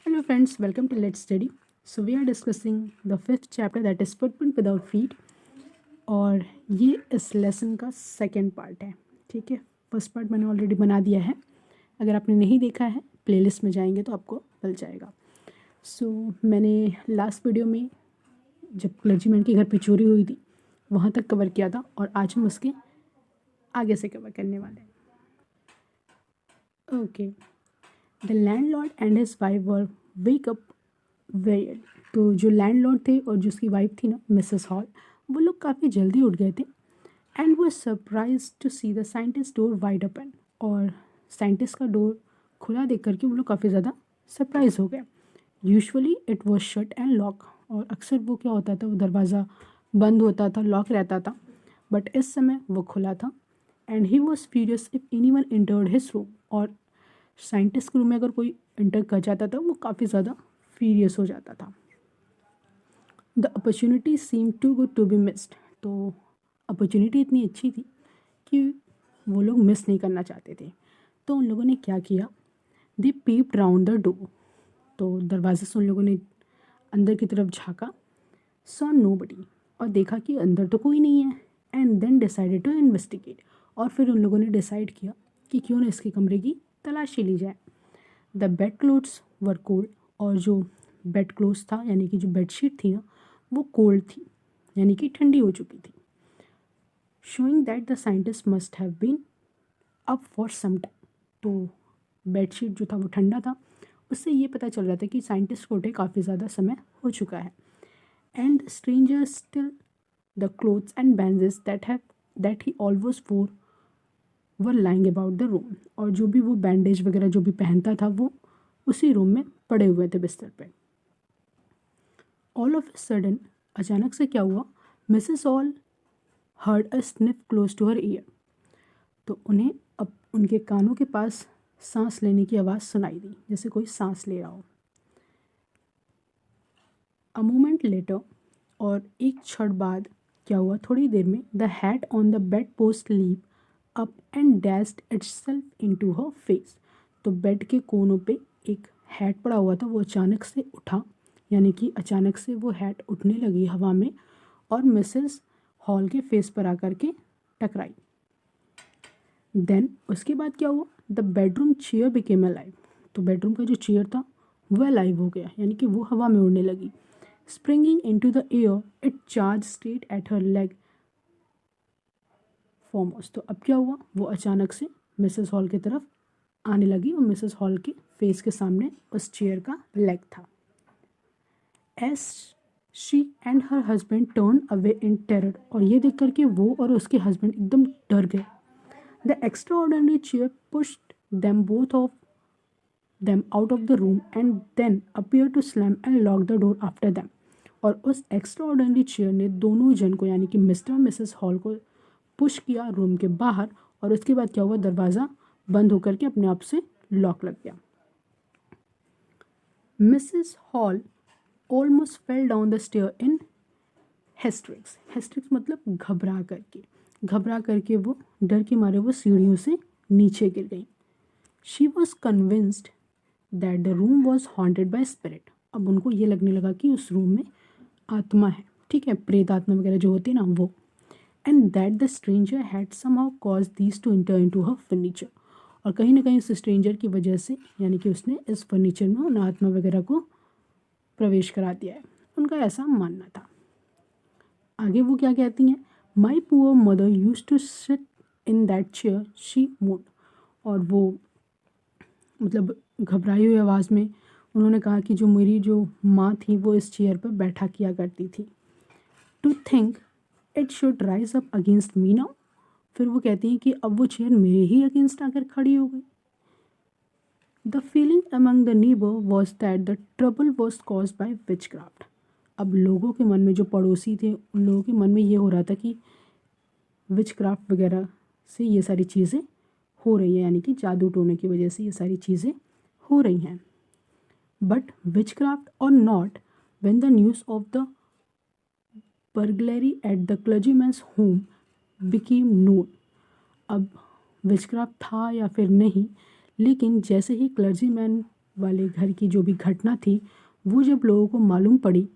Hello, friends, welcome to Let's Study. So, we are discussing the fifth chapter that is Footprint Without Feet. और ये इस lesson का second part है. ठीक है, फर्स्ट पार्ट मैंने ऑलरेडी बना दिया है. अगर आपने नहीं देखा है प्लेलिस्ट में जाएंगे तो आपको मिल जाएगा. मैंने लास्ट वीडियो में जब क्लर्जीमैन के घर पे चोरी हुई थी वहाँ तक कवर किया था और आज हम उसके आगे से कवर करने वाले हैं. Okay. The landlord and his wife were wake up very early. तो जो लैंडलॉर्ड थे और जो उसकी वाइफ थी ना मिसेस हॉल, वो लोग काफ़ी जल्दी उठ गए थे. एंड वो surprise to see the scientist door wide open. और साइंटिस्ट का डोर खुला देख करके वो लोग काफ़ी ज़्यादा सरप्राइज हो गए. Usually it was shut and lock. और अक्सर वो क्या होता था, वो दरवाज़ा बंद होता था, लॉक रहता था. बट इस समय वो खुला था. And he was furious if anyone entered his room. और साइंटिस्ट के रूम में अगर कोई एंटर कर जाता था वो काफ़ी ज़्यादा फ्यूरियस हो जाता था. The opportunity seem to too to be missed. तो अपॉर्चुनिटी इतनी अच्छी थी कि वो लोग मिस नहीं करना चाहते थे. तो उन लोगों ने क्या किया, दे पीप्ड राउंड द डोर. तो दरवाजे से उन लोगों ने अंदर की तरफ झाँका. Saw nobody. और देखा कि अंदर तो कोई नहीं है. And then decided to investigate. और फिर उन लोगों ने डिसाइड किया कि क्यों ना इसके कमरे की तलाशी ली जाए. The bed clothes were cold. और जो बेड क्लोथ्स था यानी कि जो बेडशीट थी ना वो कोल्ड थी, यानी कि ठंडी हो चुकी थी. Showing that the scientist must have been up for some time. तो बेडशीट जो था वो ठंडा था, उससे ये पता चल रहा था कि साइंटिस्ट को उठे काफ़ी ज़्यादा समय हो चुका है. And stranger still the clothes and bandage that he always wore were lying about the room. और जो भी वो बैंडेज वगैरह जो भी पहनता था वो उसी रूम में पड़े हुए थे बिस्तर पे. ऑल ऑफ ए सडन, अचानक से क्या हुआ, Mrs Hall heard a sniff close to her ear. तो उन्हें अब उनके कानों के पास सांस लेने की आवाज़ सुनाई दी, जैसे कोई सांस ले रहा हो. A moment later. और एक क्षण बाद क्या हुआ, थोड़ी देर में the hat on the bed post leap up and dashed itself into her face. तो बेड के कोनों पे एक हैट पड़ा हुआ था, वो अचानक से उठा, यानी कि अचानक से वो हैट उठने लगी हवा में और मिसेस हॉल के फेस पर आकर के टकराई. देन उसके बाद क्या हुआ, the bedroom chair became alive. तो बेडरूम का जो चेयर था वह अलाइव हो गया, यानी कि वो हवा में उड़ने लगी. Springing into the air it charge straight at her leg foremost. तो अब क्या हुआ, वो अचानक से मिसेस हॉल की तरफ आने लगी और मिसेस हॉल के फेस के सामने उस चेयर का लेग था. As she and her husband turn away in terror. और ये देख करके वो और उसके हस्बैंड एकदम डर गए. The extra ordinary chair pushed them both of them out of the room and then appeared to slam and lock the door after them. और उस एक्स्ट्रा ऑर्डिनरी चेयर ने दोनों जन को यानी कि मिस्टर और मिसेस हॉल को पुश किया रूम के बाहर. और उसके बाद क्या हुआ, दरवाज़ा बंद होकर के अपने आप से लॉक लग गया. Mrs Hall almost fell down the stair in hysterics. Hysterics मतलब घबरा करके वो डर के मारे वो सीढ़ियों से नीचे गिर गई. She was convinced that the room was haunted by spirit. अब उनको ये लगने लगा कि उस रूम में आत्मा है, ठीक है, प्रेत आत्मा वगैरह जो होती है ना वो. And that the stranger had somehow cause these two inter into her furniture. और कहीं ना कहीं उस स्ट्रेंजर की वजह से यानी कि उसने इस फर्नीचर में उन आत्मा वगैरह को प्रवेश करा दिया है, उनका ऐसा मानना था. आगे वो क्या कहती हैं, my poor mother use to sit in that chair she mood. और वो मतलब घबराई हुई आवाज़ में उन्होंने कहा कि जो मेरी जो माँ थी वो इस चेयर पर बैठा किया करती थी. To think it should rise up against me now. फिर वो कहती हैं कि अब वो चेयर मेरे ही अगेंस्ट आकर खड़ी हो गई. The feeling among the neighbour was that the trouble was cause by which craft. अब लोगों के मन में, जो पड़ोसी थे उन लोगों के मन में ये हो रहा था कि विच क्राफ्ट वगैरह से ये सारी चीज़ें हो रही है, यानी कि जादू टोने की वजह से ये सारी चीज़ें हो रही हैं. बट विच क्राफ्ट और not, when the news of the burglary at the clergyman's home became known. अब विच क्राफ्ट था या फिर नहीं, लेकिन जैसे ही क्लर्जीमैन वाले घर की जो भी घटना थी वो जब लोगों को मालूम पड़ी,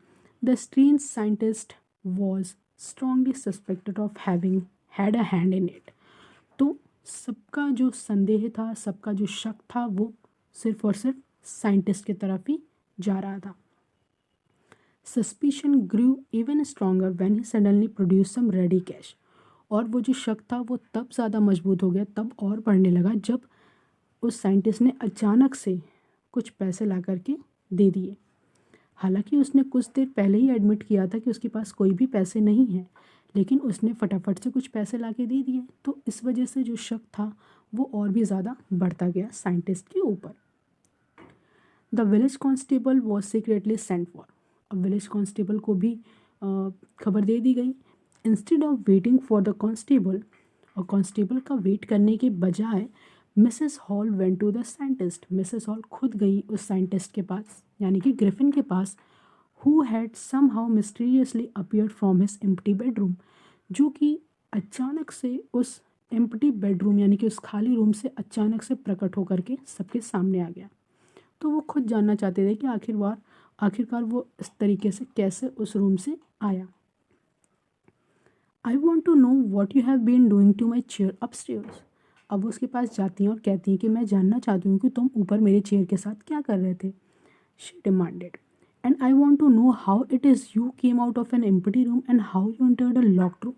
the strange scientist was strongly suspected of having had a hand in it. तो सबका जो संदेह था, सबका जो शक था, वो सिर्फ और सिर्फ साइंटिस्ट की तरफ ही जा रहा था। Suspicion grew even stronger when he suddenly produce some ready cash. और वो जो शक था वो तब ज़्यादा मजबूत हो गया, तब और बढ़ने लगा जब उस साइंटिस्ट ने अचानक से कुछ पैसे ला करके दे दिए। हालांकि उसने कुछ देर पहले ही एडमिट किया था कि उसके पास कोई भी पैसे नहीं हैं, लेकिन उसने फटाफट से कुछ पैसे ला के दे दिए। तो इस वजह से जो शक था वो और भी ज़्यादा बढ़ता गया साइंटिस्ट के ऊपर। The village constable was secretly sent for. अब विलेज कांस्टेबल को भी खबर दे दी गई। Instead of waiting for the constable, और कांस्टेबल का वेट करने के बजाय Mrs Hall went to the scientist. Mrs Hall खुद गई उस साइंटिस्ट के पास, यानी कि ग्रिफिन के पास, who had somehow mysteriously appeared from his empty bedroom, जो कि अचानक से उस एम्प्टी बेडरूम यानी कि उस खाली रूम से अचानक से प्रकट होकर के सबके सामने आ गया। तो वो खुद जानना चाहते थे कि आखिरकार वो इस तरीके से कैसे उस रूम से आया। I want to know what you have been doing to my chair upstairs. अब वो उसके पास जाती हैं और कहती हैं कि मैं जानना चाहती हूँ कि तुम ऊपर मेरे चेयर के साथ क्या कर रहे थे। She demanded, and I want to know how it is you came out of an empty room and how you entered a locked room.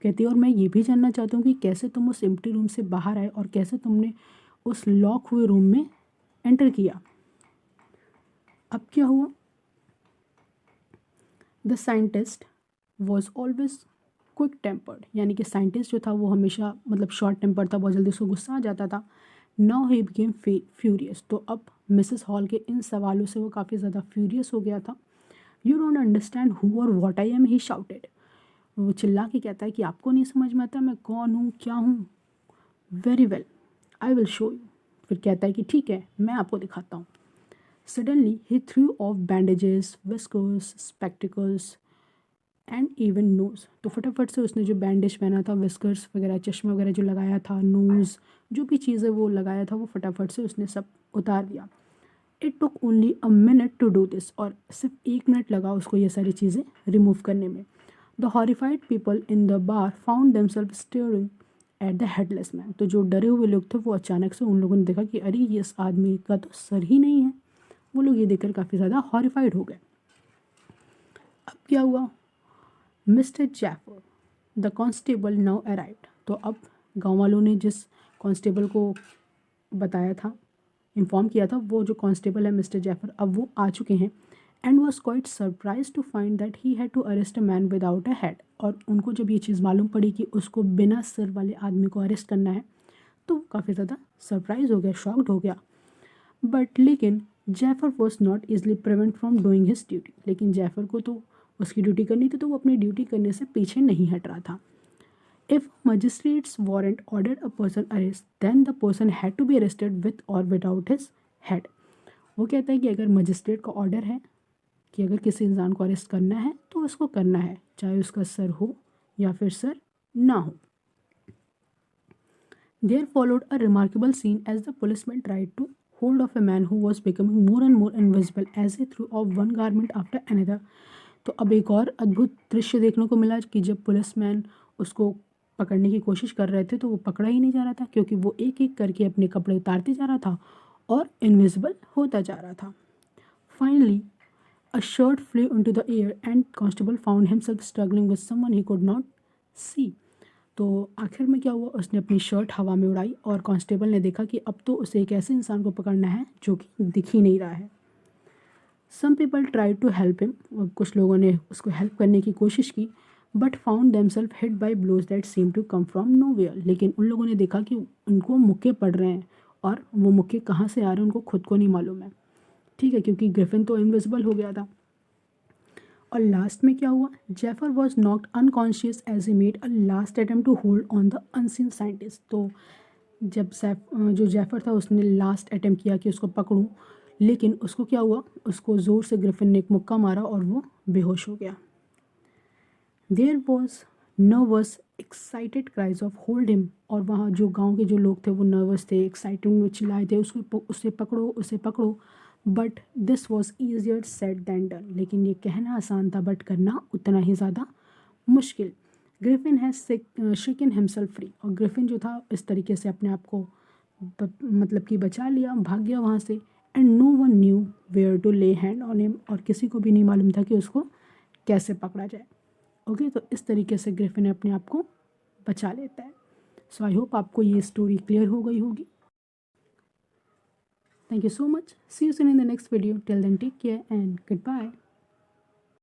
कहती है और मैं ये भी जानना चाहती हूँ कि कैसे तुम उस एम्प्टी रूम से बाहर आए और कैसे तुमने उस लॉक हुए रूम में एंटर किया। अब क्या हुआ, the scientist was always quick tempered, यानी कि साइंटिस्ट जो था वो हमेशा मतलब शॉर्ट टेम्पर था, बहुत जल्दी उसको गुस्सा आ जाता था। Now he became furious. तो अब मिसेस हॉल के इन सवालों से वो काफ़ी ज़्यादा फ्यूरियस हो गया था। यू डोंट अंडरस्टैंड हु और what I am, he shouted. वो चिल्ला के कहता है कि आपको नहीं समझ में आता मैं कौन हूँ, क्या हूँ। Very well, I will show you. फिर कहता है कि ठीक है, मैं आपको दिखाता हूँ। सडनली ही threw off bandages, whiskers, spectacles and even nose. तो फटाफट से उसने जो बैंडेज पहना था, विस्कर्स वगैरह, चश्मा वगैरह जो लगाया था, नोज़, जो भी चीज़ें वो लगाया था वो फटाफट से उसने सब उतार दिया। It took only a minute to do this. और सिर्फ 1 मिनट लगा उसको ये सारी चीज़ें रिमूव करने में। The horrified people in the bar found themselves staring at the headless man. तो जो डरे हुए लोग थे वो अचानक से उन लोगों ने देखा कि अरे ये इस आदमी का तो सर ही नहीं है। वो लोग ये देखकर काफ़ी ज़्यादा हॉरिफाइड हो गए। अब क्या हुआ, mister Jaffer the constable now arrived. तो अब गांव वालों ने जिस कांस्टेबल को बताया था, इन्फॉर्म किया था, वो जो कांस्टेबल है मिस्टर जैफर, अब वो आ चुके हैं। And was quite surprise to find that he had to arrest a man without a head. और उनको जब ये चीज़ मालूम पड़ी कि उसको बिना सिर वाले आदमी को अरेस्ट करना है तो वो काफ़ी ज़्यादा सरप्राइज हो गया, शॉक्ड हो गया। बट लेकिन Jaffer was not easily prevent from doing his duty. लेकिन जैफर को तो उसकी ड्यूटी करनी थी, तो वो अपनी ड्यूटी करने से पीछे नहीं हट रहा था। If magistrates warrant ordered a person arrest then the person had to be arrested with or without his head. वो कहता है कि अगर मजिस्ट्रेट का ऑर्डर है कि अगर किसी इंसान को अरेस्ट करना है तो उसको करना है, चाहे उसका सर हो या फिर सर ना हो। There followed a remarkable scene as the policeman tried to hold of a man who was becoming more and more invisible as he threw off one garment after another. तो अब एक और अद्भुत दृश्य देखने को मिला कि जब पुलिसमैन उसको पकड़ने की कोशिश कर रहे थे तो वो पकड़ा ही नहीं जा रहा था, क्योंकि वो एक एक करके अपने कपड़े उतारते जा रहा था और इनविजिबल होता जा रहा था। Finally a shirt flew into the air and constable found himself struggling with someone he could not see. तो आखिर में क्या हुआ, उसने अपनी शर्ट हवा में उड़ाई और कांस्टेबल ने देखा कि अब तो उसे एक ऐसे इंसान को पकड़ना है जो कि दिख ही नहीं रहा है। Some people try to help him, और कुछ लोगों ने उसको हेल्प करने की कोशिश की, but found themselves hit by blows that seem to come from nowhere. लेकिन उन लोगों ने देखा कि उनको मुक्के पड़ रहे हैं और वो मुक्के कहाँ से आ रहे हैं उनको खुद को नहीं मालूम है। ठीक है, क्योंकि ग्रिफिन तो इनविजिबल हो गया था। और लास्ट में क्या हुआ, Jaffer was knocked unconscious as he made a last attempt to hold on the unseen scientist. तो जब जो जैफर था उसने लास्ट अटेम्प्ट किया कि उसको पकड़ूं, लेकिन उसको क्या हुआ, उसको ज़ोर से ग्रिफिन ने एक मुक्का मारा और वो बेहोश हो गया। There was nervous excited cries of hold him, और वहाँ जो गांव के जो लोग थे वो नर्वस थे, एक्साइटेड में चिल्लाए थे उसको, उसे पकड़ो उसे पकड़ो। But this was easier said then done, लेकिन ये कहना आसान था बट करना उतना ही ज़्यादा मुश्किल। Griffin has shaken himself free, और ग्रिफिन जो था इस तरीके से अपने आप को मतलब कि बचा लिया, भाग गया वहाँ से। And no one knew where to lay hand on him, और किसी को भी नहीं मालूम था कि उसको कैसे पकड़ा जाए। ओके, तो इस तरीके से ग्रिफिन अपने आप को बचा लेता है। सो आई होप आपको ये स्टोरी क्लियर हो गई होगी। Thank you so much, see you soon in the next video, till then take care and good bye.